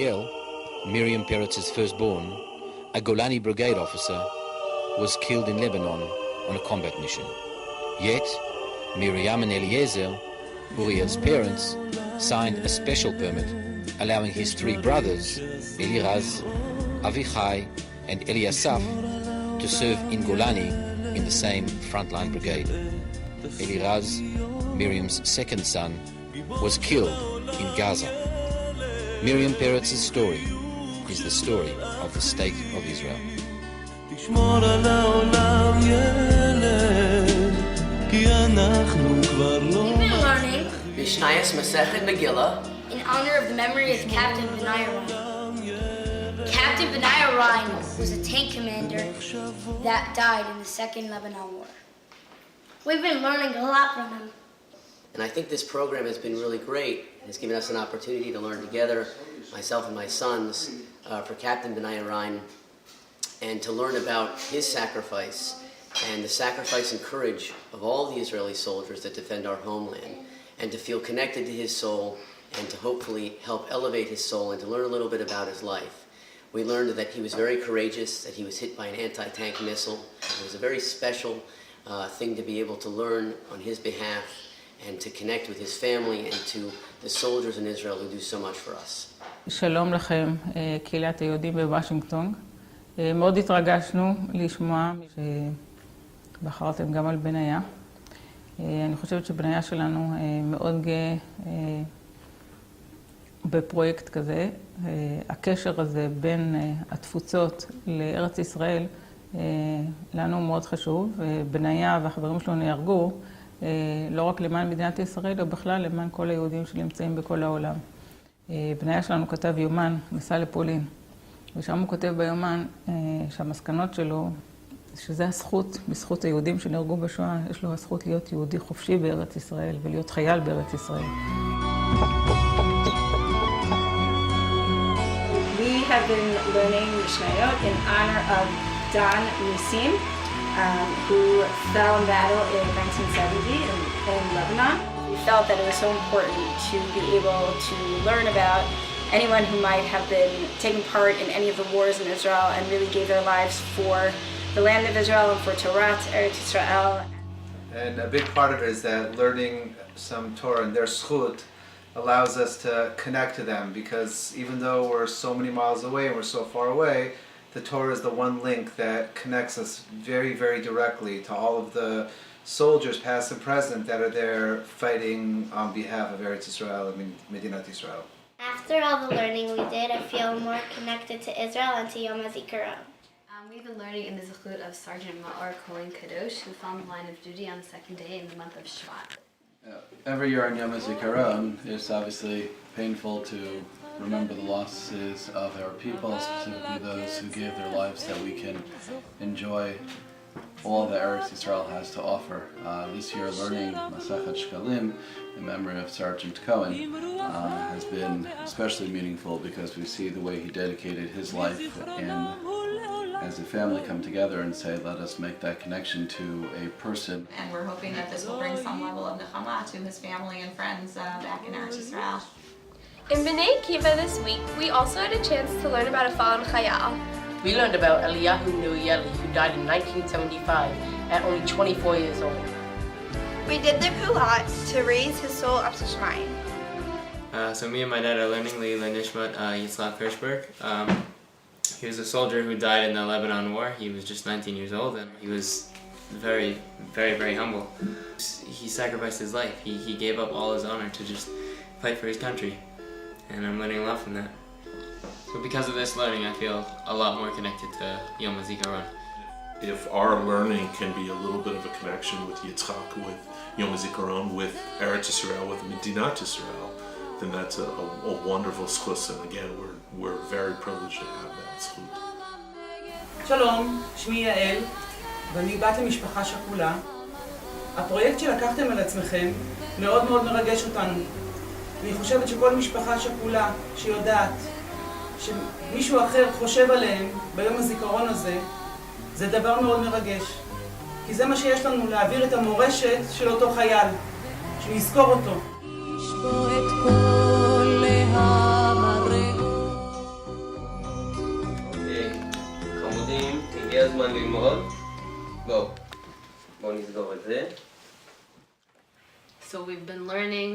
Uriel, Miriam Peretz's firstborn, a Golani brigade officer, was killed in Lebanon on a combat mission. Yet, Miriam and Eliezer, Uriel's parents, signed a special permit allowing his three brothers, Eliraz, Avichai, and Eliasaph, to serve in Golani in the same frontline brigade. Eliraz, Miriam's second son, was killed in Gaza. Miriam Peretz's story is the story of the state of Israel. We've been learning Mishnayos Masechet Megillah in honor of the memory of Captain Benaiah Ryan. Captain Benaiah Ryan was a tank commander that died in the Second Lebanon War. We've been learning a lot from him. And I think this program has been really great. It's given us an opportunity to learn together, myself and my sons, for Captain Benaiah Ryan, and to learn about his sacrifice and the sacrifice and courage of all the Israeli soldiers that defend our homeland, and to feel connected to his soul, and to hopefully help elevate his soul, and to learn a little bit about his life. We learned that he was very courageous, that he was hit by an anti-tank missile. It was a very special thing to be able to learn on his behalf, and to connect with his family and to the soldiers in Israel who do so much for us. שלום לכם, קהילת היהודים בוושינגטון. מאוד התרגשנו לשמוע שבחרתם גם על בניה. אני חושבת שבניה שלנו מאוד גאה בפרויקט כזה. הקשר הזה בין התפוצות לארץ ישראל לנו מאוד חשוב. בניה והחברים שלו נהרגו לא רק למען מדינת ישראל, אלא בכלל למען כל היהודים שנמצאים בכל העולם. בניה שלנו כתב יומן, נסע לפולין, ושם הוא כותב ביומן שהמסקנות שלו, שזה הזכות, בזכות היהודים שנהרגו בשואה, יש לו הזכות להיות יהודי חופשי בארץ ישראל ולהיות חייל בארץ ישראל. We have been learning Mishnayot in honor of Don Nisim, who fell in battle in 1970 in Lebanon. We felt that it was so important to be able to learn about anyone who might have been taking part in any of the wars in Israel and really gave their lives for the land of Israel and for Torah, Eretz Israel. And a big part of it is that learning some Torah and their zchut allows us to connect to them, because even though we're so many miles away and we're so far away, the Torah is the one link that connects us very, very directly to all of the soldiers, past and present, that are there fighting on behalf of Eretz Israel and Medinat Israel. After all the learning we did, I feel more connected to Israel and to Yom Hazikaron. We've been learning in the zechut of Sergeant Maor Kohen Kadosh, who fell in the line of duty on the second day in the month of Shvat. Every year on Yom Hazikaron, it's obviously painful to remember the losses of our people, specifically those who gave their lives that we can enjoy all that Eretz Yisrael has to offer. This year, learning Masechet Shkalim in memory of Sergeant Cohen has been especially meaningful, because we see the way he dedicated his life, and as a family come together and say, let us make that connection to a person. And we're hoping that this will bring some level of nechama to his family and friends back in Eretz Yisrael. In B'nai Kiva this week, we also had a chance to learn about a fallen chayal. We learned about Eliyahu Nuyeli, who died in 1975 at only 24 years old. We did the pulat to raise his soul up to Shemayim. So me and my dad are learning Leila Nishmat Yitzhak Hirschberg. He was a soldier who died in the Lebanon War. He was just 19 years old, and he was very, very, very humble. He sacrificed his life. He gave up all his honor to just fight for his country, and I'm learning a lot from that. So because of this learning, I feel a lot more connected to Yom Hazikaron. If our learning can be a little bit of a connection with Yitzchak, with Yom Hazikaron, with Eretz Israel, with Medinat Israel, then that's a wonderful zchus, and again, we're very privileged to have that zchut. שלום, שמי יעל, ואני בת למשפחה שכולה. הפרויקט שלקחתם על עצמכם מאוד מאוד מרגש אותנו. אני חושבת שכל משפחה שכולה שיודעת שמישהו אחר חושב עליהם ביום הזיכרון הזה, זה דבר מאוד מרגש. כי זה מה שיש לנו, להעביר את המורשת של אותו חייל, שנזכור אותו. זמן ללמוד. בואו נסגור את זה. So we've been learning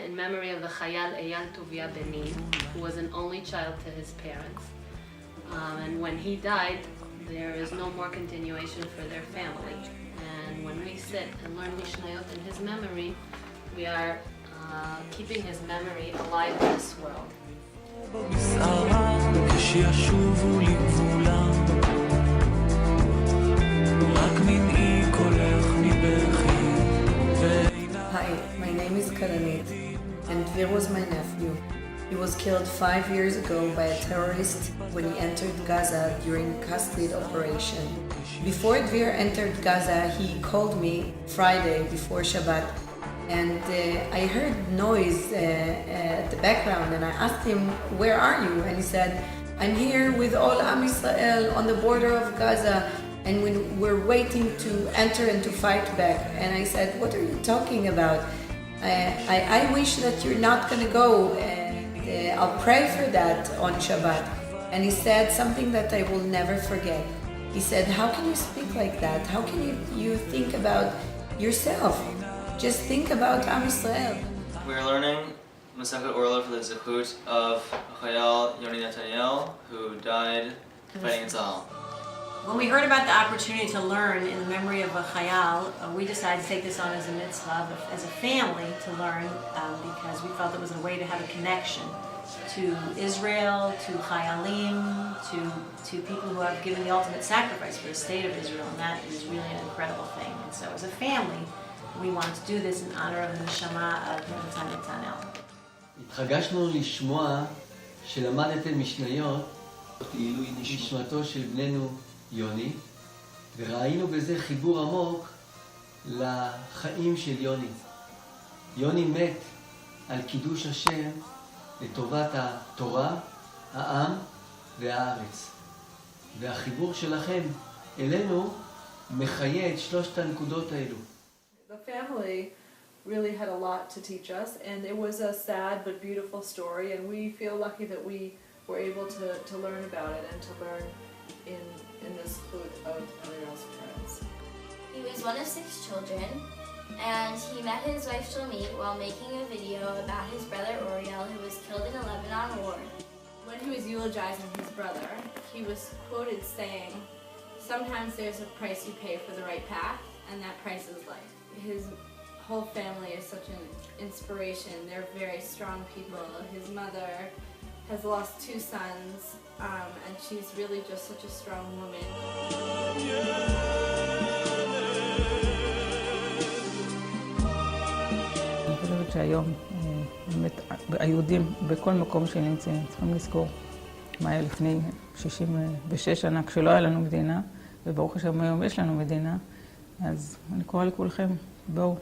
in memory of the Chayal Eyal Tuvia Benin, who was an only child to his parents. And when he died, there is no more continuation for their family. And when we sit and learn Mishnayot in his memory, we are keeping his memory alive in this world. Hi, my name is Karanit, and Dvir was my nephew. He was killed 5 years ago by a terrorist when he entered Gaza during a Castlead operation. Before Dvir entered Gaza, he called me Friday before Shabbat, and I heard noise at the background, and I asked him, "Where are you?" And he said, "I'm here with all Am Yisrael on the border of Gaza, and we're waiting to enter and to fight back." And I said, "What are you talking about? I wish that you're not going to go, and I'll pray for that on Shabbat." And he said something that I will never forget. He said, "How can you speak like that? How can you think about yourself? Just think about Am Yisrael." We're learning Masechet Orla for the Zechut of Chayal Yoni Netanyahu, who died fighting in Tzahal. When we heard about the opportunity to learn in the memory of a Chayal, we decided to take this on as a mitzvah, as a family to learn, because we felt it was a way to have a connection to Israel, to Chayalim, to people who have given the ultimate sacrifice for the state of Israel, and that is really an incredible thing. And so as a family, we wanted to do this in honor of the neshama of Yonatan Netanel. התרגשנו לשמוע שלמדתם משניות לעילוי נשמתו של בננו יוני, וראינו בזה חיבור עמוק לחיים של יוני. יוני מת על קידוש השם לטובת התורה, העם והארץ. והחיבור שלכם אלינו מחיה את שלושת הנקודות האלו. The family really had a lot to teach us, and it was a sad but beautiful story, and we feel lucky that we were able to learn about it and to learn in this food of Ariel's parents. He was one of 6 children, and he met his wife Shlomit while making a video about his brother Oriel, who was killed in the Lebanon War. When he was eulogizing his brother, he was quoted saying, "Sometimes there's a price you pay for the right path, and that price is life." His whole family is such an inspiration. They're very strong people. His mother has lost 2 sons, and she's really just such a strong woman. אני חושבת שהיום באמת היהודים בכל מקום שנמצאים צריכים לזכור מה היה לפני 66 שנה כשלא היה לנו מדינה, וברוך השם היום יש לנו מדינה, אז אני קורא לכולכם, בואו,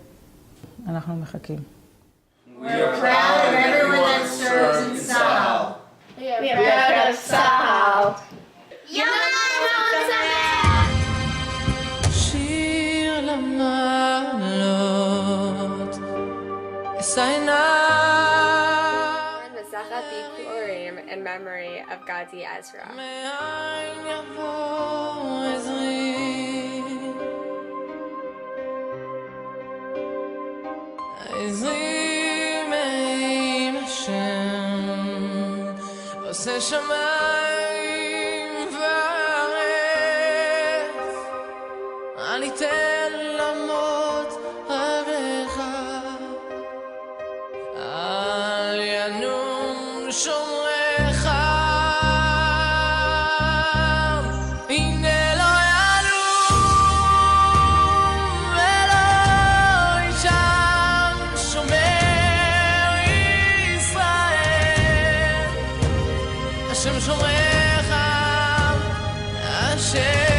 אנחנו מחכים. We are proud of everyone that serves in Tzahal. We are proud of Tzahal. Yom Hazikaron! שיר למעלות, אסיינה. Masechet Bikurim in memory of Gadi Ezra. עזרי מעם השם, עושה שמיים וארץ, אל יתן למות עליך, אל ינום שומרך, הנה לא ינום ולא ישן שומר ישראל, השם שומרך, השם